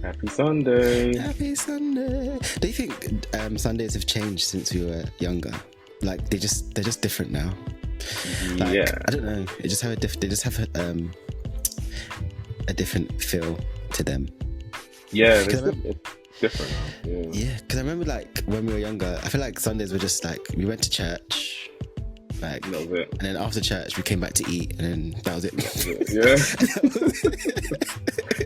Happy Sunday. Happy Sunday. Do you think Sundays have changed since we were younger? Like they're just different now. Like, Yeah. I don't know. They just have a different feel to them. Yeah, it's different now. Yeah, because I remember like when we were younger, I feel like Sundays were just like we went to church, like That was it. and then after church we came back to eat, and then that was it. Yeah.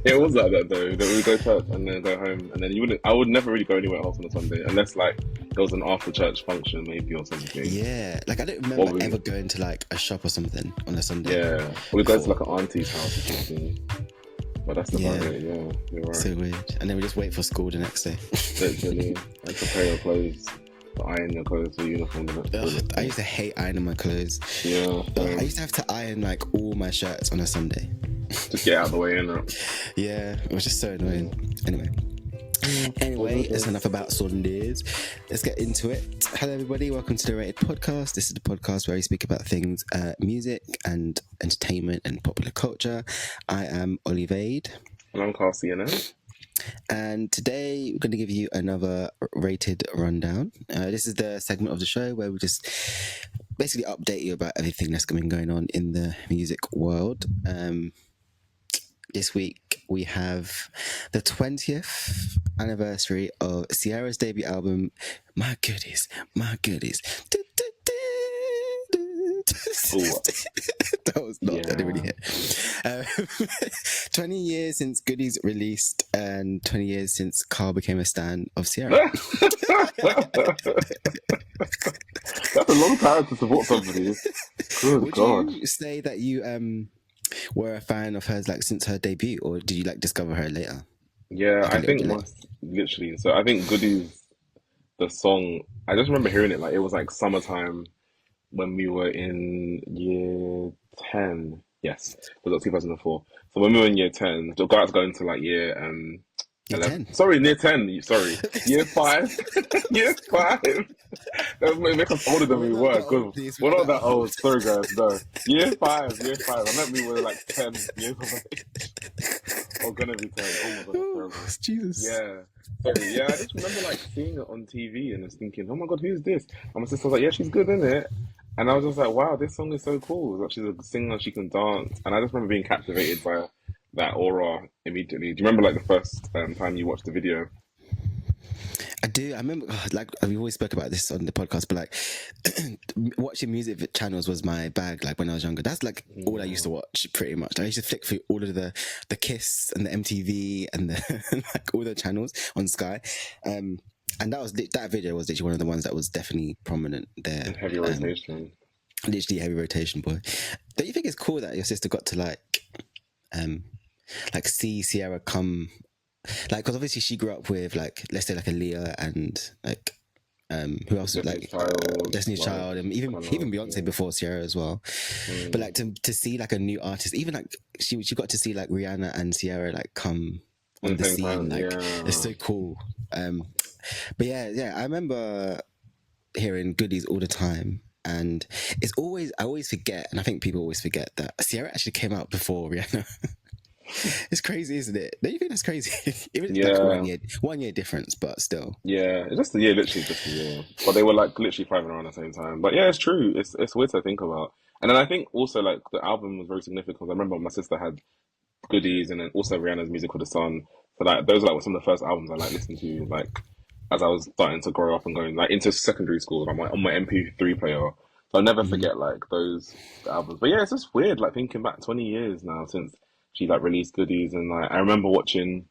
It was like that though. That we would go to church and then go home, and then I would never really go anywhere else on a Sunday unless like there was an after church function maybe or something. Yeah, like I don't remember ever going to like a shop or something on a Sunday. Yeah, we'd go to like an auntie's house or something. But that's about it, yeah. You're right. So weird. And then we just wait for school the next day. Literally. And prepare your clothes, to iron your clothes for uniform the next day. I used to hate ironing my clothes. Yeah. I used to have to iron like all my shirts on a Sunday. Just get out of the way, innit? Yeah, it was just so annoying. Anyway, that's enough about Sundays. Let's get into it. Hello everybody, welcome to the Rated Podcast. This is the podcast where we speak about things music and entertainment and popular culture. I am Olivade. And I'm Ciara. And today we're going to give you another rated rundown. This is the segment of the show where we just basically update you about everything that's been going on in the music world. This week we have the 20th anniversary of Ciara's debut album, My Goodies, My Goodies. That was not, I didn't really hit. 20 years since Goodies released and 20 years since Carl became a stan of Ciara. That's a long time to support somebody. Good God. Would you say that you were a fan of hers like since her debut, or did you like discover her later? Yeah, I think literally. So I think Goodies, the song, I just remember hearing it like it was like summertime when we were in year 10. Yes, it was like 2004. So when we were in year 10, the guys going to like year 11. 10. Sorry, year 10. Sorry, year 5. Year 5. That would make us older than we were. Good. We're not that old. Sorry, guys. No. Year 5. Year 5. I meant we were like 10 years of age. Or gonna be 10. Oh my God. That's Jesus. yeah. Sorry. Yeah, I just remember like seeing it on TV and just thinking, oh my God, who's this? And my sister was like, yeah, she's good, isn't it? And I was just like, wow, this song is so cool. Like, she's a singer, she can dance. And I just remember being captivated by that aura immediately. Do you remember like the first time you watched the video? I do. I remember, like, we always spoke about this on the podcast, but like, watching music channels was my bag. Like when I was younger, that's like all I used to watch pretty much. I used to flick through all of the Kiss and the MTV and the like all the channels on Sky. And that video was literally one of the ones that was definitely prominent there. Heavy rotation. Literally heavy rotation, boy. Don't you think it's cool that your sister got to like see Ciara come, like, because obviously she grew up with like, let's say like a Leah and like who else was like Destiny's Child, and even Beyonce before Ciara as well. But like to see like a new artist, even like she got to see like Rihanna and Ciara like come on the scene, it's so cool. But yeah, I remember hearing Goodies all the time, and I always forget, and I think people always forget that Ciara actually came out before Rihanna. It's crazy, isn't it? Don't you think that's crazy? Even like 1 year difference, but still. Yeah, it's just a year, literally just a year. But they were like literally thriving around the same time. But yeah, it's true. It's weird to think about. And then I think also like the album was very significant. I remember my sister had Goodies and then also Rihanna's Music for the Sun. So like those are like some of the first albums I like listened to like as I was starting to grow up and going like into secondary school on my MP3 player. So I'll never forget like those albums. But yeah, it's just weird like thinking back 20 years now since she like released Goodies, and like I remember watching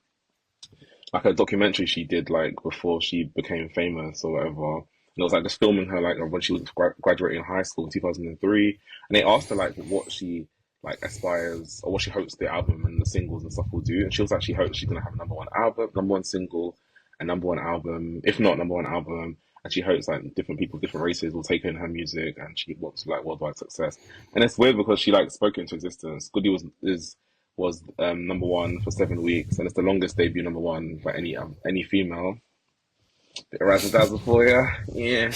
like a documentary she did like before she became famous or whatever. And it was like just filming her like when she was graduating high school in 2003, and they asked her like what she like aspires or what she hopes the album and the singles and stuff will do, and she was like she hopes she's gonna have a number one album, number one single, and number one album, if not number one album. And she hopes like different people, different races will take in her music, and she wants like worldwide success. And it's weird because she like spoke into existence. Goodie was number one for 7 weeks, and it's the longest debut number one by any female. Around 2004, yeah.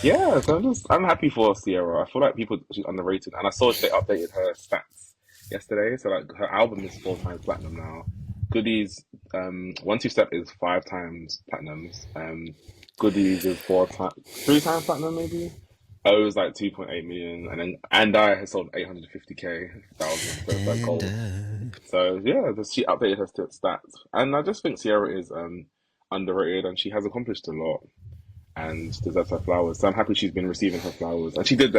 Yeah, so I'm happy for Ciara. I feel like she's underrated, and I saw they updated her stats yesterday. So like her album is 4 times platinum now, Goodies, One Two Step is 5 times platinums. Goodies is 4 times, 3 times platinum maybe. O is like 2.8 million, and then And I has sold 850K thousand, so it's like gold. So yeah, she updated her stats, and I just think Ciara is underrated, and she has accomplished a lot, and deserves her flowers. So I'm happy she's been receiving her flowers, and she did.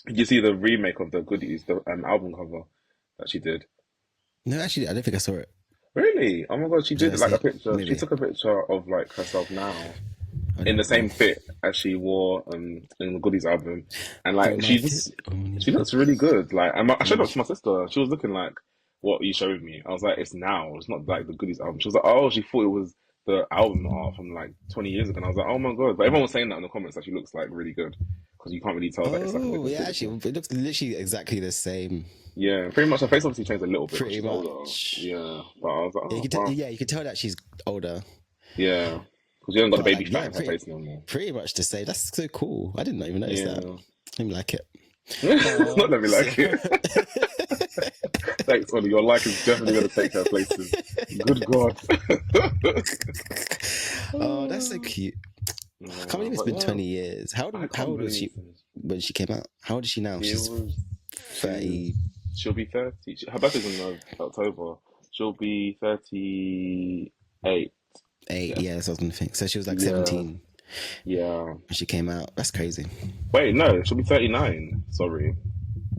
You see the remake of the Goodies, the album cover that she did. No, actually, I don't think I saw it. Really? Oh my god, she did like a picture. Maybe. She took a picture of like herself now in the same fit as she wore in the Goodies album, and like she looks really good. Like I showed it to my sister. She was looking like what you showed me. I was like, it's now. It's not like the Goodies album. She was like, oh, she thought it was the album art from like 20 years ago. And I was like, oh my god. But everyone was saying that in the comments that she looks like really good because you can't really tell that it's like a different yeah, actually, it looks literally exactly the same. Yeah, pretty much. Her face obviously changed a little bit. Pretty much. Older. Yeah, but I was like, oh, yeah, you could tell that she's older. Yeah. Because you haven't got the baby fat in her face no more. Pretty much to say, that's so cool. I didn't even notice that. Let me like it. Not let me like it. Thanks, Ollie. Your like is definitely going to take her places. Good God. Oh, that's so cute. I can't believe it's been 20 years. How old was she when she came out? How old is she now? She's 30. She'll be 30. Her birthday's in October. She'll be 38. Yeah, that's what I was going to think. So she was like 17. Yeah. When she came out. That's crazy. Wait, no, she'll be 39. Sorry.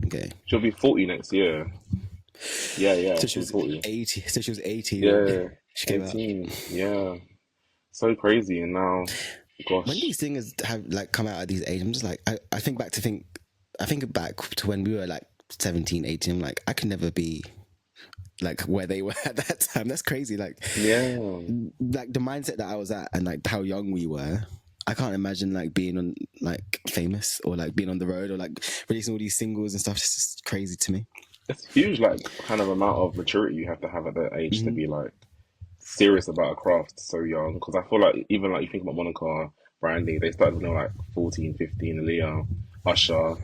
Okay. She'll be 40 next year. Yeah. So she was 40. 80. So she was 18. Yeah. She came 18. Out. Yeah. So crazy. And now, gosh. When these singers have like come out at these ages, I'm just like, I think back to when we were like 17, 18. I'm like, I could never be like where they were at that time. That's crazy. Like, like the mindset that I was at and like how young we were. I can't imagine like being on like famous or like being on the road or like releasing all these singles and stuff. It's just crazy to me. It's huge, like kind of amount of maturity you have to have at that age to be like serious about a craft so young. Because I feel like even like you think about Monica, Brandy, they started when they were like 14, 15, Aaliyah, Usher,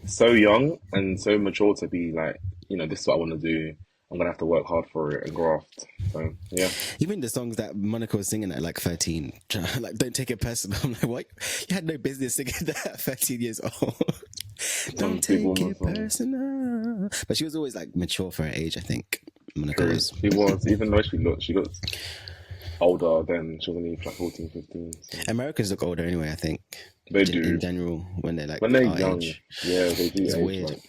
so young and so mature to be like, this is what I want to do. I'm gonna have to work hard for it and graft. So yeah. Even the songs that Monica was singing at like 13, like don't take it personal. I'm like, what? You had no business singing that at 13 years old. Don't take it personal. But she was always like mature for her age, I think. Monica was. She was, even though she looks older than she was only like 14, 15. So. Americans look older anyway, I think. They do. In general, when they're young. Age. Yeah, they do. It's age, weird. like,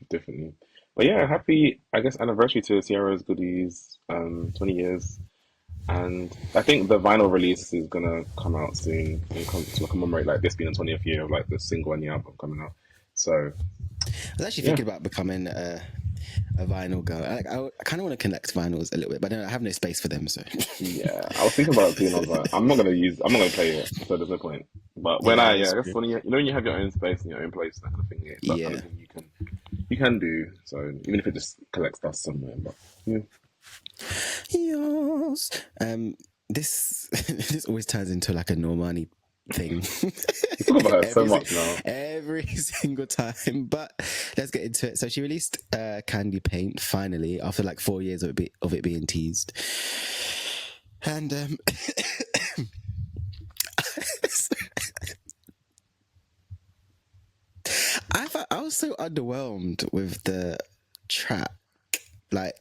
differently. But yeah, happy, I guess, anniversary to Ciara's Goodies, 20 years. And I think the vinyl release is going to come out soon to commemorate like this being the 20th year of like the single and the album coming out. So I was actually thinking about becoming a vinyl girl. I kind of want to collect vinyls a little bit, but I have no space for them. So yeah, I was thinking about it too, and I was like, I'm not gonna play it, so there's no point. But when I guess when you have your own space and your own place, that kind of thing, that kind of thing you can do. So even if it just collects dust somewhere, but yeah. Yes. This always turns into like a Normani thing. You talk about her so much now. Every single time. But let's get into it. So she released Candy Paint finally after like 4 years of it being teased. And I was so underwhelmed with the track. Like,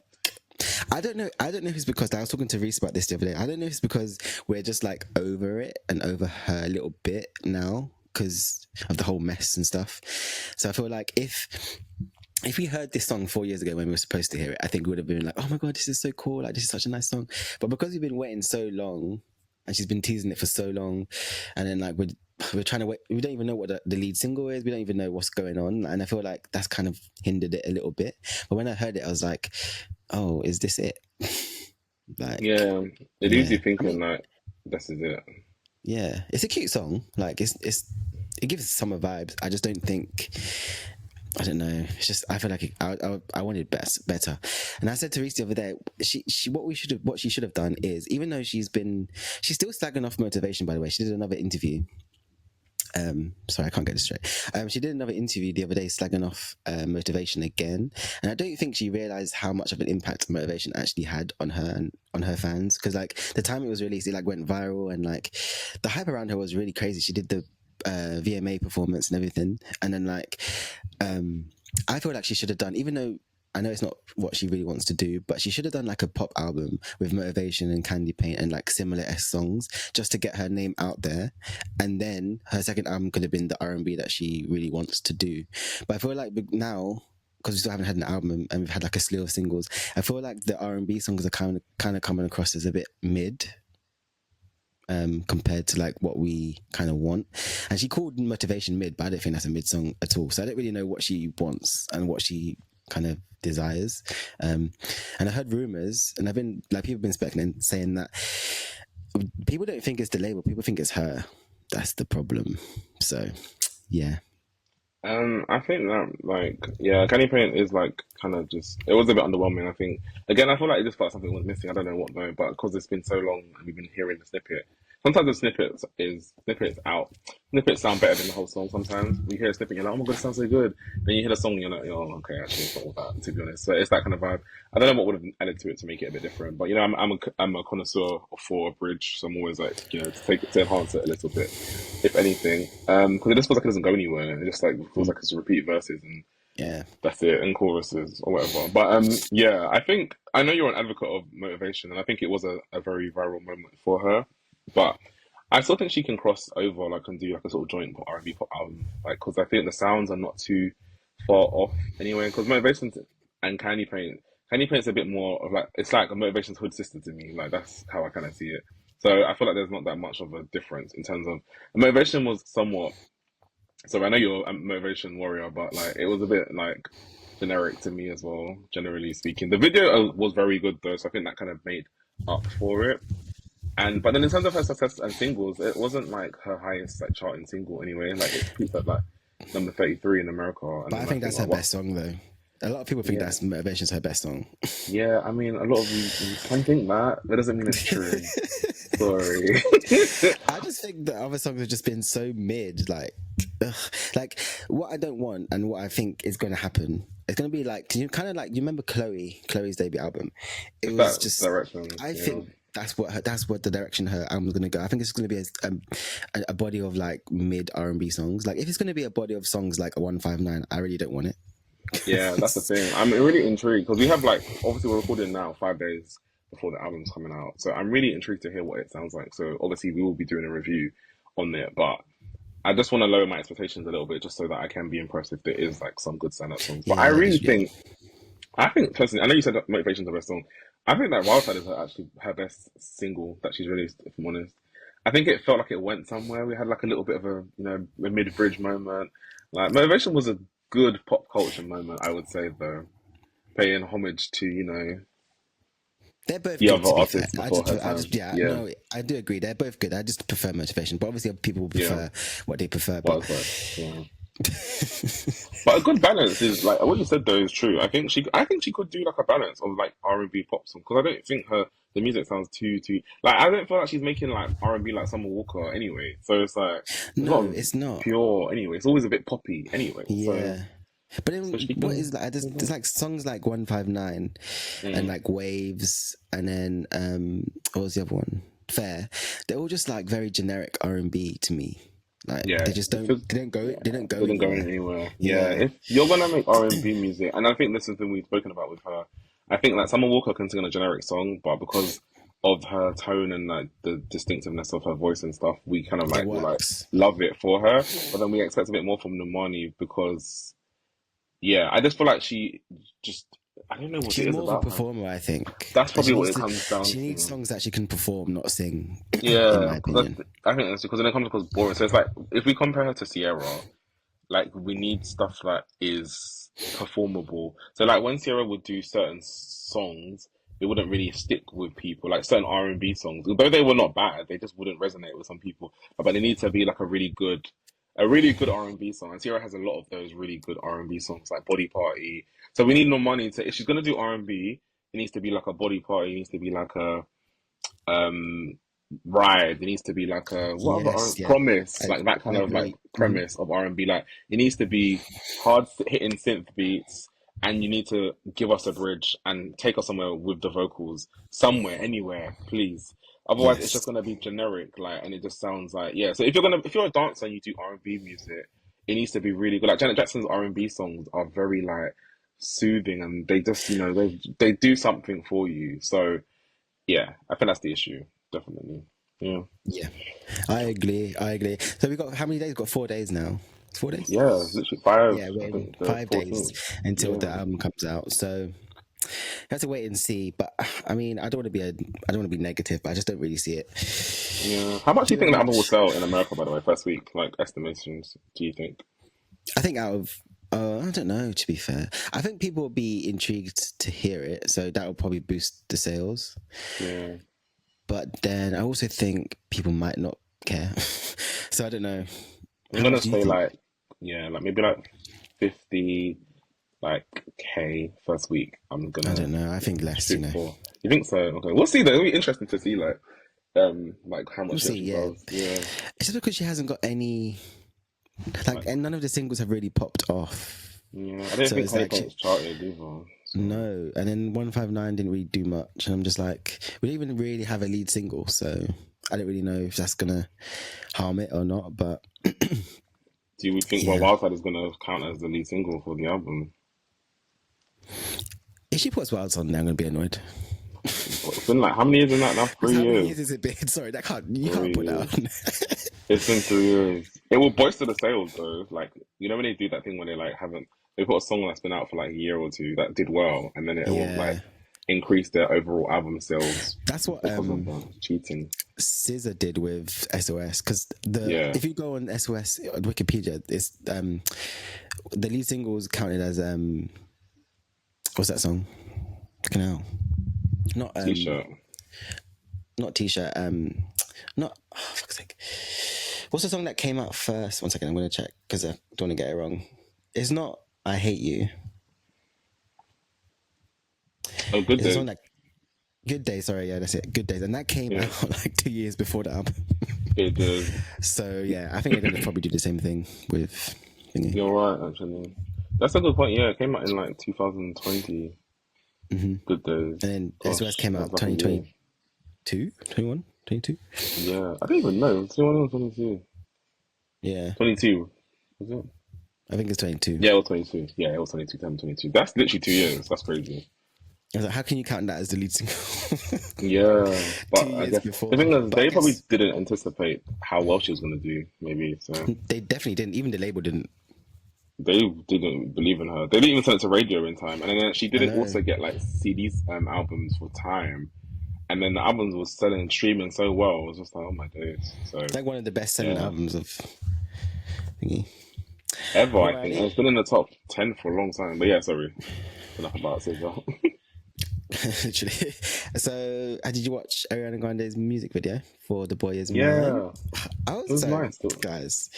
I don't know if it's because I was talking to Reese about this the other day. I don't know if it's because we're just like over it and over her a little bit now because of the whole mess and stuff. So I feel like if we heard this song 4 years ago when we were supposed to hear it, I think we would have been like, oh my god, this is so cool, like this is such a nice song. But because we've been waiting so long and she's been teasing it for so long, and then like we're trying to wait, we don't even know what the lead single is, we don't even know what's going on, and I feel like that's kind of hindered it a little bit. But when I heard it, I was like, oh, is this it? Like, yeah, it leaves you thinking like this is it. Yeah, it's a cute song. Like it gives summer vibes. I just don't think. I don't know. It's just I feel like I wanted better. And I said to Reese the other day, what she should have done is, even though she's still slagging off Motivation. By the way, she did another interview. Sorry, I can't get this straight. She did another interview the other day slagging off Motivation again, and I don't think she realized how much of an impact Motivation actually had on her and on her fans. Because like the time it was released, it like went viral, and like the hype around her was really crazy. She did the VMA performance and everything, and then like I feel like she should have done, even though I know it's not what she really wants to do, but she should have done like a pop album with Motivation and Candy Paint and like similar songs just to get her name out there. And then her second album could have been the R&B that she really wants to do. But I feel like now, because we still haven't had an album and we've had like a slew of singles, I feel like the R&B songs are kind of coming across as a bit mid. Compared to like what we kind of want. And she called Motivation mid, but I don't think that's a mid song at all. So I don't really know what she wants and what she kind of desires. And I heard rumors, and I've been like, people have been speculating, saying that people don't think it's the label, people think it's her. That's the problem. So yeah. I think that like Candy Paint is like kind of just, it was a bit underwhelming. I think again, I feel like it just felt something was missing. I don't know what though, but because it's been so long and we've been hearing the snippet. Sometimes the snippets sound better than the whole song. Sometimes you hear a snippet, you're like, oh my god, it sounds so good. Then you hear the song, and you're like, oh okay, actually it's not all that, to be honest. So it's that kind of vibe. I don't know what would have added to it to make it a bit different, but you know, I'm a connoisseur for a bridge, so I'm always like, you know, to enhance it a little bit, if anything. Because it just feels like it doesn't go anywhere. It just like feels like it's repeat verses and yeah, that's it, and choruses or whatever. But yeah, I know you're an advocate of Motivation, and I think it was a very viral moment for her. But I still think she can cross over, like, and do like a sort of joint R&B pop album, like, because I think the sounds are not too far off anyway. Because Motivation and Candy Paint's a bit more of like, it's like a Motivation's hood sister to me. Like that's how I kind of see it. So I feel like there's not that much of a difference in terms of Motivation was somewhat. So I know you're a Motivation warrior, but like it was a bit like generic to me as well, generally speaking. The video was very good though, so I think that kind of made up for it. But then in terms of her success and singles, it wasn't like her highest like charting single anyway. Like it peaked at like number 33 in America. And but I think that's her best song though. A lot of people think that's Motivation's her best song. Yeah, I mean, a lot of you can think that. That doesn't mean it's true. Sorry. I just think the other songs have just been so mid. Like what I don't want and what I think is going to happen. It's going to be like, you kind of like, you remember Chloe's debut album? It was just direction. I think that's what the direction her album's going to go. I think it's going to be a body of like mid R&B songs. Like if it's going to be a body of songs like a 159, I really don't want it. Yeah, that's the thing. I'm really intrigued because we have like, obviously we're recording now 5 days before the album's coming out. So I'm really intrigued to hear what it sounds like. So obviously we will be doing a review on it, but I just want to lower my expectations a little bit just so that I can be impressed if there is like some good stand-up songs. But I really think personally, I know you said that Motivation's the best song. I think that Wildside is actually her best single that she's released, if I'm honest. I think it felt like it went somewhere. We had like a little bit of a, you know, a mid-bridge moment. Like Motivation was a good pop culture moment, I would say, though. Paying homage to, you know, they're both the good, other artists before her time. No, I do agree. They're both good. I just prefer Motivation, but obviously people will prefer what they prefer. But but a good balance is like what you said though is true. I think she could do like a balance of like R&B pop song because I don't think the music sounds too like I don't feel like she's making like R&B like Summer Walker anyway. So it's like it's not pure anyway. It's always a bit poppy anyway. Yeah. But then what is like there's like songs like 159 and like Waves and then what was the other one? Fair. They're all just like very generic R&B to me. Like they just don't go anywhere. Yeah. If you're gonna make R&B music, and I think this is the thing we've spoken about with her, I think like Summer Walker can sing a generic song, but because of her tone and like the distinctiveness of her voice and stuff, we kind of like love it for her. But then we expect a bit more from Normani because I just feel like she just, I don't know what she's it is more about of a performer. I think that's probably what it comes down to. She needs songs that she can perform, not sing. Yeah, in my opinion. I think that's because then it comes across boring. So it's like if we compare her to Ciara, like we need stuff that is performable. So like when Ciara would do certain songs, it wouldn't really stick with people. Like certain R&B songs, although they were not bad, they just wouldn't resonate with some people. But they need to be like a really good R&B song. And Ciara has a lot of those really good R&B songs, like Body Party. So we need Normani to, if she's gonna do R&B, it needs to be like a Body Party. It needs to be like a Right, there needs to be like a what other Yes, yeah, promise, like that I kind of like agree. premise of R&B. Like it needs to be hard hitting synth beats, and you need to give us a bridge and take us somewhere with the vocals, somewhere, anywhere, please. Otherwise, it's just Yes, gonna be generic, like, and it just sounds like yeah. So if you're a dancer and you do R&B music, it needs to be really good. Like Janet Jackson's R&B songs are very like soothing, and they just they do something for you. So yeah, I think that's the issue, definitely. Yeah. yeah, I agree. I agree. So we got how many days? We've got 4 days now. 4 days. Yeah, literally five. Yeah, we're I in think the 5 days 14th. until the Yeah, album comes out. So you have to wait and see. But I mean, I don't want to be negative, but I just don't really see it. yeah. How much do you think the Given, album will sell in America, by the way, first week? Like estimations, do you think? I think out of I don't know. To be fair, I think people will be intrigued to hear it, so that will probably boost the sales. Yeah, But then I also think people might not care. So I don't know. I'm How much gonna do you say think? like yeah, like maybe like 50 like K first week. I'm I gonna don't know. I think less. You shoot know, for. You think so? Okay, we'll see. Though it'll be interesting to see like how we'll much she see. actually Yeah, does. Yeah, it's just because she hasn't got any like and none of the singles have really popped off. yeah. I didn't So think it's Honey like Punk's charted either. So no, and then 159 didn't really do much, and I'm just like, we didn't even really have a lead single, so I don't really know if that's gonna harm it or not. But do you think well yeah, Wildcard is gonna count as the lead single for the album? if she puts Wilds on there, I'm gonna be annoyed. It's been like how many years in that now? Because Three how many years. years has it been? Sorry, that can't you can't put that 3 years. on. It's been 3 years. It will bolster the sales though. Like you know when they do that thing when they like haven't they put a song that's been out for like a year or two that did well, and then it will like Yeah, increase their overall album sales that's what because of cheating. Scissor did with SOS. Because the Yeah, if you go on SOS on Wikipedia, it's the lead single is counted as what's that song? Canal. Not t-shirt. not t-shirt. Not fuck's sake. What's the song that came out first? One second, I'm gonna check because I don't want to get it wrong. It's not I Hate You. Oh, good It's a song day. that Good Day. Sorry, yeah, that's it. Good Days, and that came Yeah, out like 2 years before the album. it did. So yeah, I think they're gonna probably do the same thing with thingy. You're right, actually. That's a good point. Yeah, it came out in like 2020. Good And days. then SOS Gosh, came that was out like a year. 2022, 21, 22. Yeah, I don't even know. 21 or 22? Yeah, 22. Was it? I think it's 22. Yeah, it was 22. Yeah, it was 22, 22. That's literally 2 years. That's crazy. I was like, how can you count that as the lead single? Yeah, two but I years guess before, the thing is, but I they probably guess didn't anticipate how well she was going to do, maybe. So they definitely didn't. Even the label didn't. they didn't believe in her. They didn't even send it to radio in time. And then she I didn't know. also get like CDs albums for time. And then the albums was selling and streaming so well. It was just like, oh my days. So It's like one of the best selling yeah, albums of thingy. ever, I think. And Alrighty. it's been in the top 10 for a long time. But yeah, sorry. Enough about Scissor. Literally. So, did you watch Ariana Grande's music video for "The Boy Is Mine"? Yeah, I it was was so nice. Too. guys.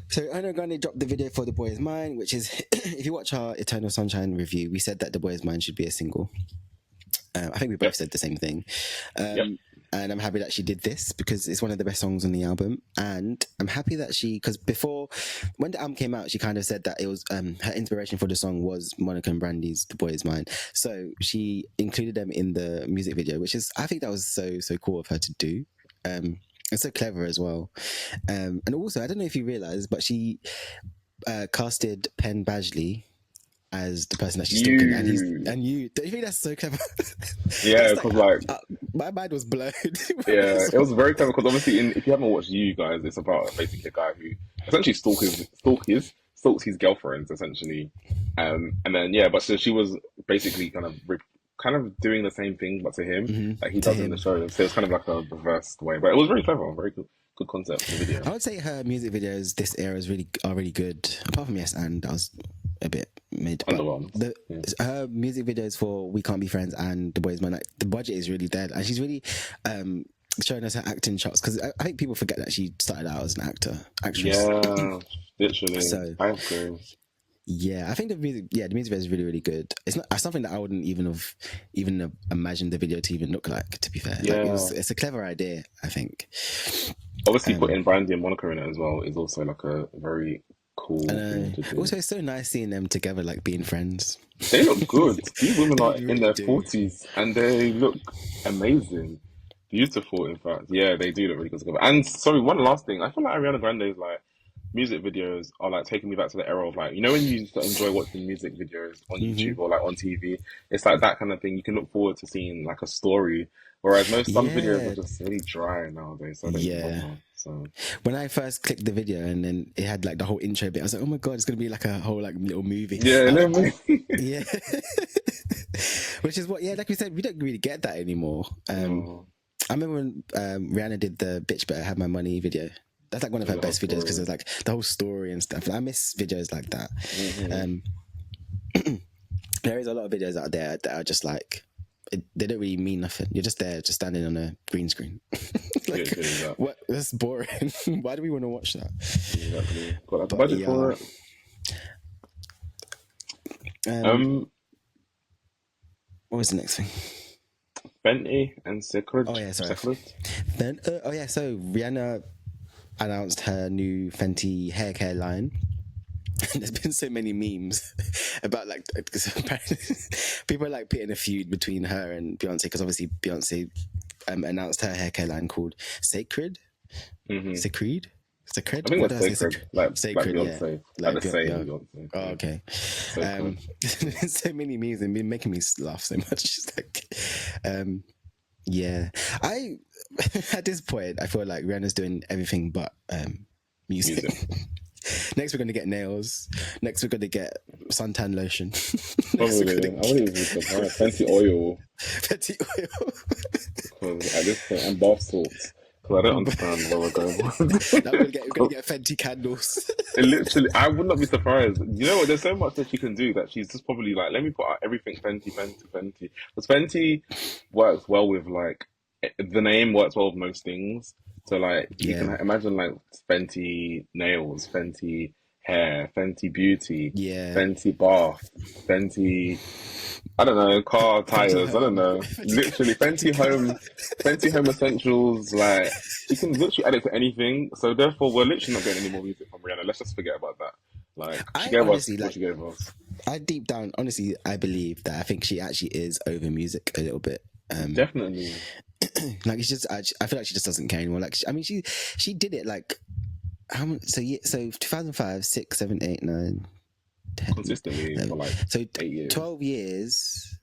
So Ariana Grande dropped the video for "The Boy Is Mine," which is, if you watch our Eternal Sunshine review, we said that "The Boy Is Mine" should be a single. I think we both Yep, said the same thing. yep. And I'm happy that she did this because it's one of the best songs on the album. And I'm happy that because before, when the album came out, she kind of said that it was her inspiration for the song was Monica and Brandy's "The Boy Is Mine." So she included them in the music video, which is I think that was so cool of her to do. It's so clever as well. And also, I don't know if you realized, but she casted Penn Badgley as the person that she's stalking, You. and you don't you think that's so clever? Yeah, That's like because like my mind was blown. When I yeah, saw it was very clever because obviously, if you haven't watched You Guys, it's about basically a guy who essentially stalks his girlfriends essentially, and then yeah, but so she was basically kind of doing the same thing but to him, like he to does in the him. show. So it's kind of like a reversed way, but it was very clever, very good concept for the I video. would say her music videos this era are really good. Apart from Yes and that was a bit mid, but Underwhelmed. the Yeah. her music videos for We Can't Be Friends and The Boys Man, like, the budget is really there, and she's really showing us her acting chops because I think people forget that she started out as an actress. Yeah, literally, So I agree. Yeah, I think the music video is really, really good. It's not something that I wouldn't even have imagined the video to even look like. To be fair, like Yeah. it's a clever idea, I think. Obviously, putting Brandy and Monica in it as well is also like a very cool thing to do. Also, it's so nice seeing them together, like being friends. They look good. These women They are in really their do. 40s and they look amazing. Beautiful, in fact. Yeah, they do look really good together. And sorry, one last thing. I feel like Ariana Grande's like music videos are like taking me back to the era of like, you know, when you used to enjoy watching music videos on YouTube or like on TV, it's like that kind of thing. You can look forward to seeing like a story. Whereas some videos are Yeah, just really dry nowadays, so I don't even yeah. bother. So When I first clicked the video and then it had like the whole intro bit, I was like, oh my god, it's gonna be like a whole like little movie. yeah, Yeah. Which is what, yeah, like we said, we don't really get that anymore. no, I remember when Rihanna did the "Bitch Better Have My Money" video. That's like one of her the whole best videos because story. there's like the whole story and stuff. I miss videos like that. Mm-hmm. There is a lot of videos out there that are just like they don't really mean nothing. You're just there, just standing on a green screen. Like, Literally what? That's boring. Why do we want to watch that? exactly. Got like the But budget for yeah, it. um, what was the next thing? Fenty and cecred. Oh yeah, sorry. Cecred. Then, oh yeah, so Rihanna announced her new Fenty hair care line. And there's been so many memes about like people are like pitting a feud between her and Beyonce because obviously Beyonce announced her hair care line called Cecred. Mm-hmm. Cecred? Cecred? I think What that's did I say? sacred, like Sacred, yeah. Beyonce, like Like the same yeah. Beyonce. Oh, Yeah. okay. Sacred. So many memes and been making me laugh so much. It's like, yeah. I at this point I feel like Rihanna's doing everything but music. Next, we're going to get nails. Next, we're going to get suntan lotion. Next, Probably. I wouldn't even be surprised. Fenty oil. Fenty oil. Because at this point, and bath salts. Because I don't understand where we're going. Now we're going to get Fenty candles. It literally, I would not be surprised. You know what? There's so much that she can do that she's just probably like, let me put out everything Fenty, Fenty, Fenty. Because Fenty works well with like, the name works well with most things. So like, you can imagine like Fenty nails, Fenty hair, Fenty beauty, Yeah. Fenty bath, Fenty, I don't know, car tires, I don't know. Literally, Fenty home essentials, like, you can literally add it to anything. So therefore, we're literally not getting any more music from Rihanna. Let's just forget about that. Like, she gave us what she gave us. I deep down, honestly, I believe that I think she actually is over music a little bit. Definitely. Like, it's just, I feel like she just doesn't care anymore. Like, I mean, she did it like, how much? So 2005, 6, 7, 8, 9, 10. Consistently for like 8 years. 12 years,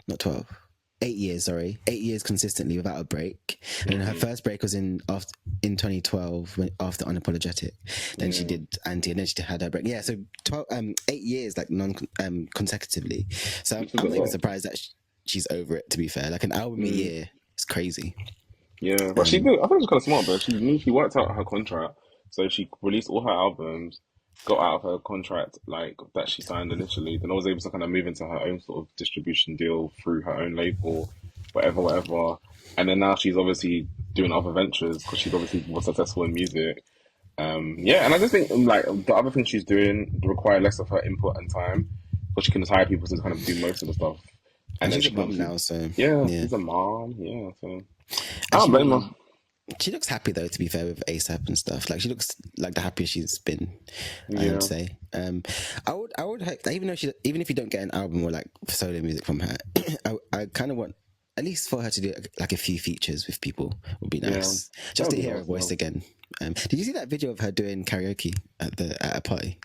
not 12. 8 years, sorry. 8 years consistently without a break. And her first break was in 2012 after Unapologetic. Then she did Anti, and then she had her break. Yeah, so 8 years like consecutively. So I'm not even surprised that she's over it, to be fair. Like an album a year is crazy. Yeah, but she did. I think she was kind of smart, but she worked out her contract, so she released all her albums, got out of her contract like that she signed initially. Then I was able to kind of move into her own sort of distribution deal through her own label, whatever. And then now she's obviously doing other ventures because she's obviously more successful in music. Yeah, and I just think like the other things she's doing require less of her input and time because she can just hire people to kind of do most of the stuff. And she's a mom now, so yeah, she's a mom. Yeah, so I don't blame her. She looks happy though, to be fair, with ASAP and stuff. Like she looks like the happiest she's been. I would say. I would hope that even if you don't get an album or like solo music from her, I kind of want at least for her to do like a few features with people would be nice. Yeah, just to hear her voice again. Did you see that video of her doing karaoke at a party?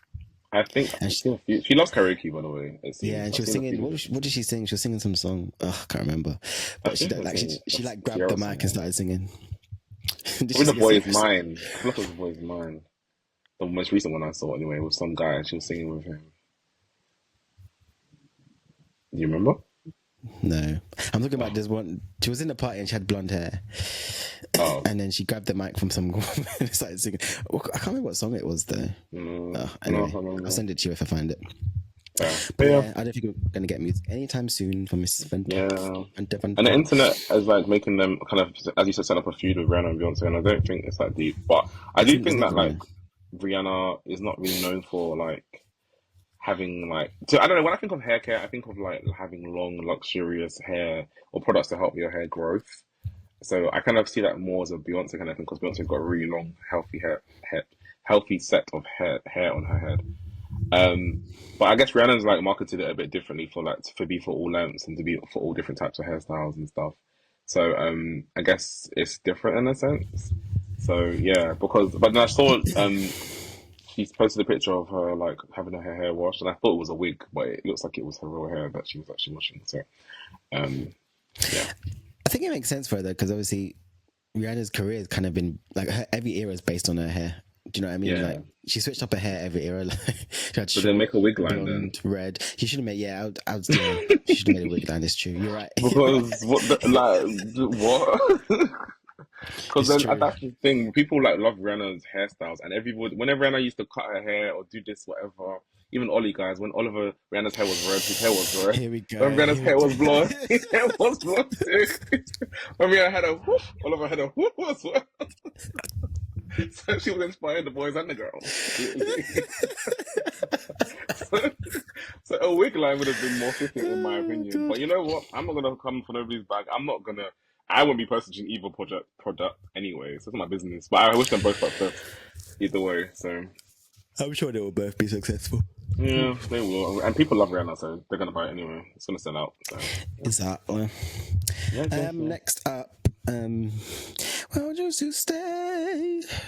I think she loves karaoke, by the way. Yeah, and she was singing. What did she sing? She was singing some song. Oh, I can't remember. But she like grabbed the mic and started singing. The Boy Is Mine. I feel like it was The Boy Is Mine. The most recent one I saw, anyway, with some guy, and she was singing with him. Do you remember? No, I'm talking about this one. She was in the party and she had blonde hair, and then she grabbed the mic from some woman and started singing. I can't remember what song it was though. Anyway, I'll send it to you if I find it. But yeah, I don't think we're gonna get music anytime soon from Mrs. Fenty. Yeah, and the internet is like making them kind of, as you said, set up a feud with Rihanna and Beyonce, and I don't think it's that deep. But I do think that like Rihanna is not really known for like having like, so I don't know, when I think of hair care, I think of like having long, luxurious hair or products to help your hair growth. So I kind of see that more as a Beyonce kind of thing because Beyonce's got a really long, healthy set of hair on her head. But I guess Rihanna's like marketed it a bit differently for like to be for all lengths and to be for all different types of hairstyles and stuff. So I guess it's different in a sense. So yeah, but then I saw she's posted a picture of her like having her hair washed, and I thought it was a wig, but it looks like it was her real hair that she was actually washing. So yeah, I think it makes sense for her though, because obviously Rihanna's career has kind of been like every era is based on her hair. Do you know what I mean? yeah. Like she switched up her hair every era. Like she had So then make a wig line then. Red. She should have made. Yeah, I would. Yeah, she should have made a wig line. It's true. You're right. Because what? Because then that's the thing. People like love Rihanna's hairstyles, and everybody, whenever Rihanna used to cut her hair or do this, whatever. Even Ollie guys, when Rihanna's hair was red, his hair was red. Here we go. When Rihanna's hair was blonde, his hair was blonde too. When Rihanna had a whoop, Oliver had a whoop as well. So she was inspired the boys and the girls. so a wig line would have been more fitting in my opinion. But you know what? I'm not gonna come for nobody's bag. I won't be purchasing either product anyway, so it's not my business. But I wish them both success either way. So I'm sure they will both be successful. Yeah, they will. And people love Rihanna, so they're gonna buy it anyway. It's gonna sell out. So. Exactly. Yeah, next up, well, just to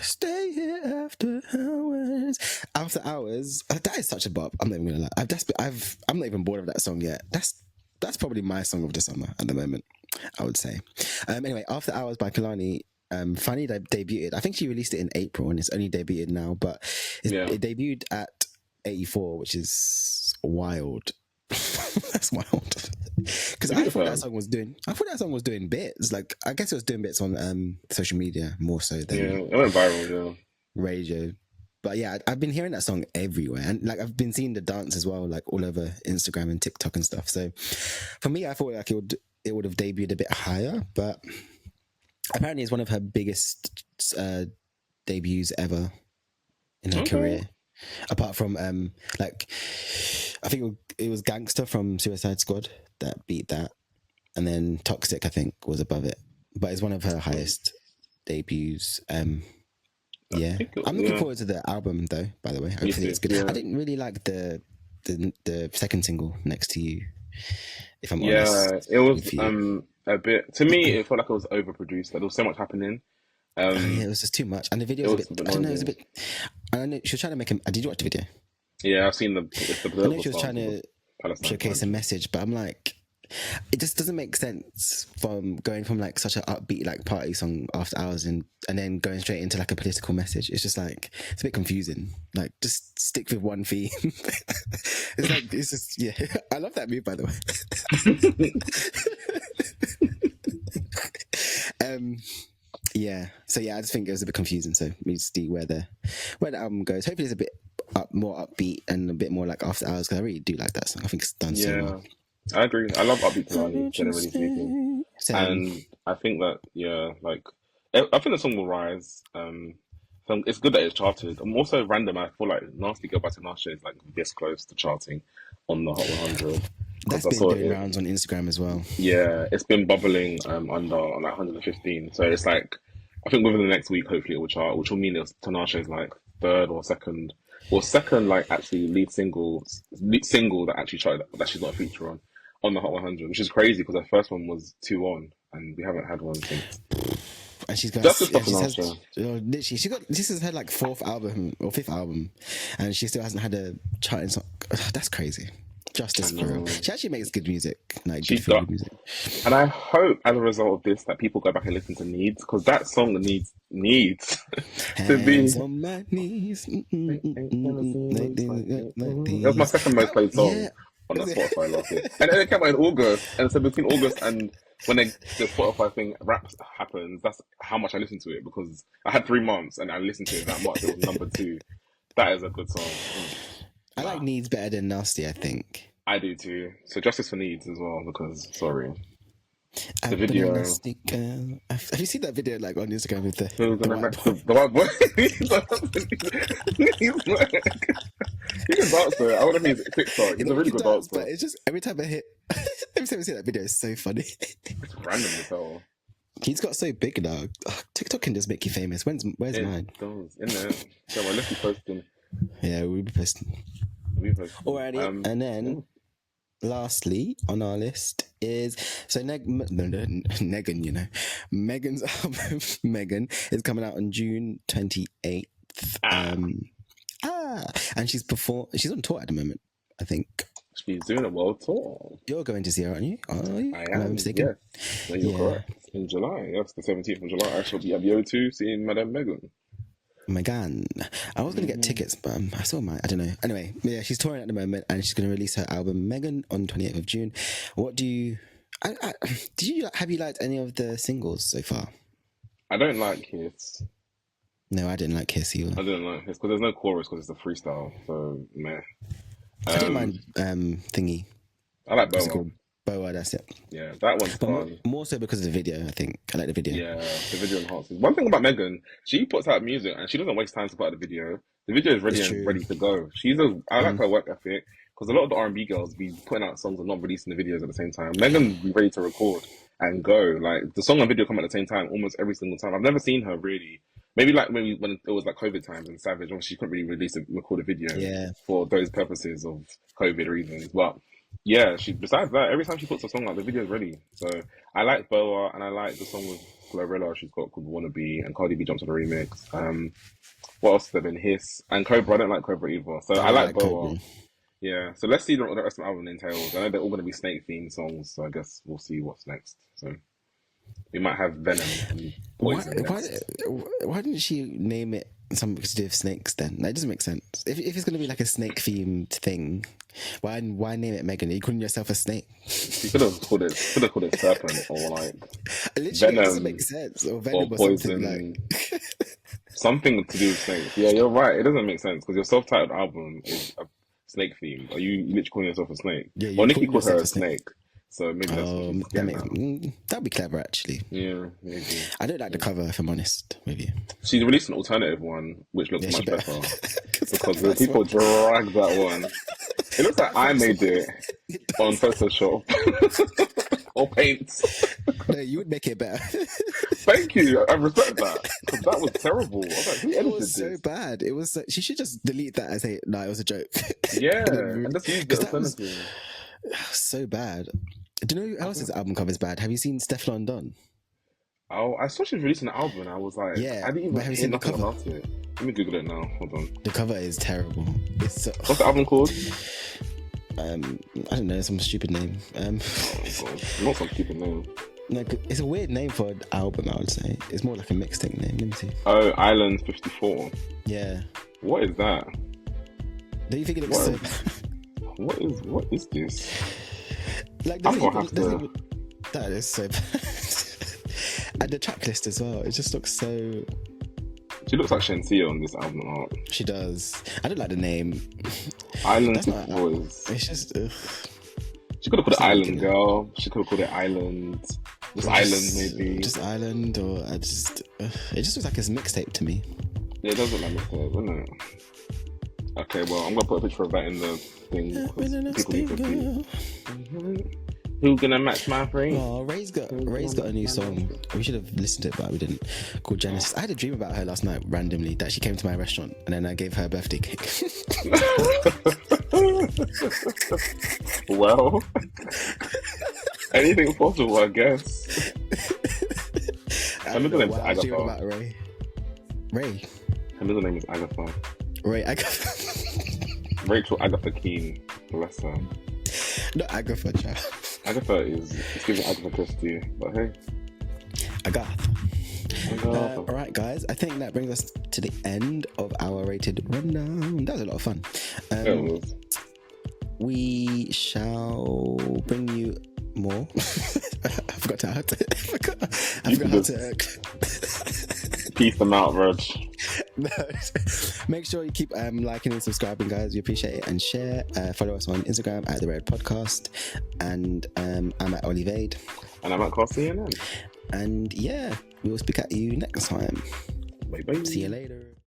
stay here after hours. After hours, that is such a bop. I'm not even gonna lie. I'm not even bored of that song yet. That's probably my song of the summer at the moment, I would say. Anyway, After Hours by Kehlani finally debuted. I think she released it in April and it's only debuted now, but it debuted at 84, which is wild. That's wild. Because I thought that song was doing bits. Like I guess it was doing bits on social media more so than it went viral, radio. But yeah, I've been hearing that song everywhere, and like I've been seeing the dance as well, like all over Instagram and TikTok and stuff. So for me, I thought like it would have debuted a bit higher, but apparently it's one of her biggest debuts ever in her career. Apart from like I think it was Gangster from Suicide Squad that beat that, and then Toxic I think was above it, but it's one of her highest debuts. Yeah, I'm looking forward to the album though. By the way, hopefully it's good. Yeah. I didn't really like the second single, Next to You. If I'm honest, it was a bit. To me, it felt like it was overproduced. Like, there was so much happening. It was just too much, and the video was a bit. I don't know. It was a bit. I know she was trying to make him. Did you watch the video? Yeah, I've seen the I know she was trying to showcase a message, but I'm like, it just doesn't make sense from going from like such an upbeat like party song After Hours and then going straight into like a political message. It's just like it's a bit confusing. Like just stick with one theme. it's just I love that move by the way. So I just think it was a bit confusing. So we just see where the album goes. Hopefully it's a bit more upbeat and a bit more like After Hours because I really do like that song. I think it's done so well. I agree. I love upbeat Kehlani, generally speaking. And I think that, I think the song will rise. So it's good that it's charted. I'm also random. I feel like Nasty Girl by Tinashe is like this close to charting on the Hot 100. That's been doing rounds on Instagram as well. Yeah, it's been bubbling under on like 115. So it's like, I think within the next week, hopefully it will chart, which will mean Tinashe is like third or second. Well, second, like actually lead single that actually charted that she's not a feature on the Hot 100, which is crazy because her first one was 2 on, and we haven't had one since. And she's got literally she got this is her like 4th album or 5th album, and she still hasn't had a charting song. That's crazy. Justice for her. She actually makes good music, like good feel music. And I hope as a result of this that people go back and listen to Needs, because that song needs to be on my knees. That was my second most played song on the Spotify last year. And it came out in August, and so between August and when the Spotify thing happens, that's how much I listen to it, because I had 3 months and I listened to it that much. It was number 2. That is a good song. I like Needs better than Nasty, I think. I do too. So Justice for Needs as well, because the video. Have you seen that video like on Instagram with the white boy? He can dance though. I want to see his TikTok. He's a really he can good dance, dancer. but it's just every time I see that video, it's so funny. It's random as hell. He's got so big now. TikTok can just make you famous. Where's mine? It does, isn't it? So let's be posting. Yeah, we'll be posting. Alrighty, and then lastly on our list is Megan. You know, Megan's album Megan is coming out on June 28th. And she's on tour at the moment, I think. She's doing a world tour. You're going to see her, aren't you? Are you? I am mistaken? Yes. No, you're correct. In July, yes, the 17th of July, I shall be at the O2 seeing Madame Megan. Megan. I was going to get tickets, but I saw I don't know. Anyway, yeah, she's touring at the moment and she's going to release her album Megan on 28th of June. What do you... have you liked any of the singles so far? I don't like Kiss. No, I didn't like Kiss either. I didn't like Kiss because there's no chorus because it's a freestyle, so meh. I didn't mind Thingy. I like Boa. Boa, that's it. Yeah, that one's fun. More so because of the video, I think. I like the video. Yeah, the video enhances. One thing about Megan, she puts out music and she doesn't waste time to put out the video. The video is ready to go. I like her work ethic because a lot of the R&B girls be putting out songs and not releasing the videos at the same time. Megan be ready to record and go. Like the song and video come at the same time almost every single time. I've never seen her really. Maybe when it was like COVID times and Savage, when she couldn't really record a video for those purposes of COVID reasons. But yeah, besides that, every time she puts a song out, the video is ready. So I like Boa and I like the song with Glorilla she's got called Wannabe, and Cardi B jumps on the remix. What else has there been? Hiss and Cobra. I don't like Cobra either. So I like Boa. Cobra. Yeah, so let's see what the rest of the album entails. I know they're all going to be snake themed songs, so I guess we'll see what's next. So we might have Venom and Poison. Why didn't she name it something to do with snakes then? That doesn't make sense. If it's going to be like a snake themed thing, why name it Megan? Are you calling yourself a snake? You could have called it Serpent or like literally Venom. It doesn't make sense. Or Venom or Poison. Something like... something to do with snakes. Yeah, you're right. It doesn't make sense because your self-titled album is a snake themed. Are you literally calling yourself a snake? Yeah, or Nicki called her a snake. So maybe that's that'd be clever actually. Yeah, maybe. I don't like the cover if I'm honest with you. She released an alternative one which looks much better because the people drag that one. It looks like I made it on Photoshop or Paint. No, you would make it better. Thank you. I respect that because that was terrible. I was like, who edited this? It was so bad. It was. She should just delete that and say, "No, it was a joke." Yeah, and just use the alternative. So bad. Do you know who else's album cover is bad? Have you seen Stefflon Don? Oh, I saw she was releasing an album and I was like, I didn't even hear nothing about it. Let me Google it now. Hold on. The cover is terrible. What's the album called? I don't know, some stupid name. Oh god, not some stupid name. No, it's a weird name for an album, I would say. It's more like a mixtape name. Let me see. Oh, Island 54. Yeah. What is that? Don't you think it looks so bad? What is this? Like, that is so bad. And the track list as well. It just looks so... She looks like Shensia on this album art. She does. I don't like the name. Island Boys. It's just... Ugh. She could have called it Island Girl. She could have called it Island. Just Island, maybe. Just Island, or it just looks like it's mixtape to me. Yeah, it does look like mixtape, doesn't it? Okay, well, I'm gonna put a picture of that in the thing. Who's gonna match my frame? Oh, Ray's got a new song. We should have listened to it, but we didn't. Called Genesis. I had a dream about her last night randomly that she came to my restaurant and then I gave her a birthday cake. Well, anything possible, I guess. Her middle name is Agatha. About Ray. Her middle name is Agatha. Ray Agatha. Rachel Agatha Keane. Bless her. Not Agatha, child. Agatha it's giving Agatha Christie, but hey. Agatha. Alright guys, I think that brings us to the end of our rated rundown. That was a lot of fun. It was. We shall bring you more. I forgot how to Peace them out, Reg. No. Make sure you keep liking and subscribing, guys. We appreciate it. And share. Follow us on Instagram at The Red Podcast. And I'm at Olivade. And I'm at CNN. And yeah, we will speak at you next time. Bye bye. See you later.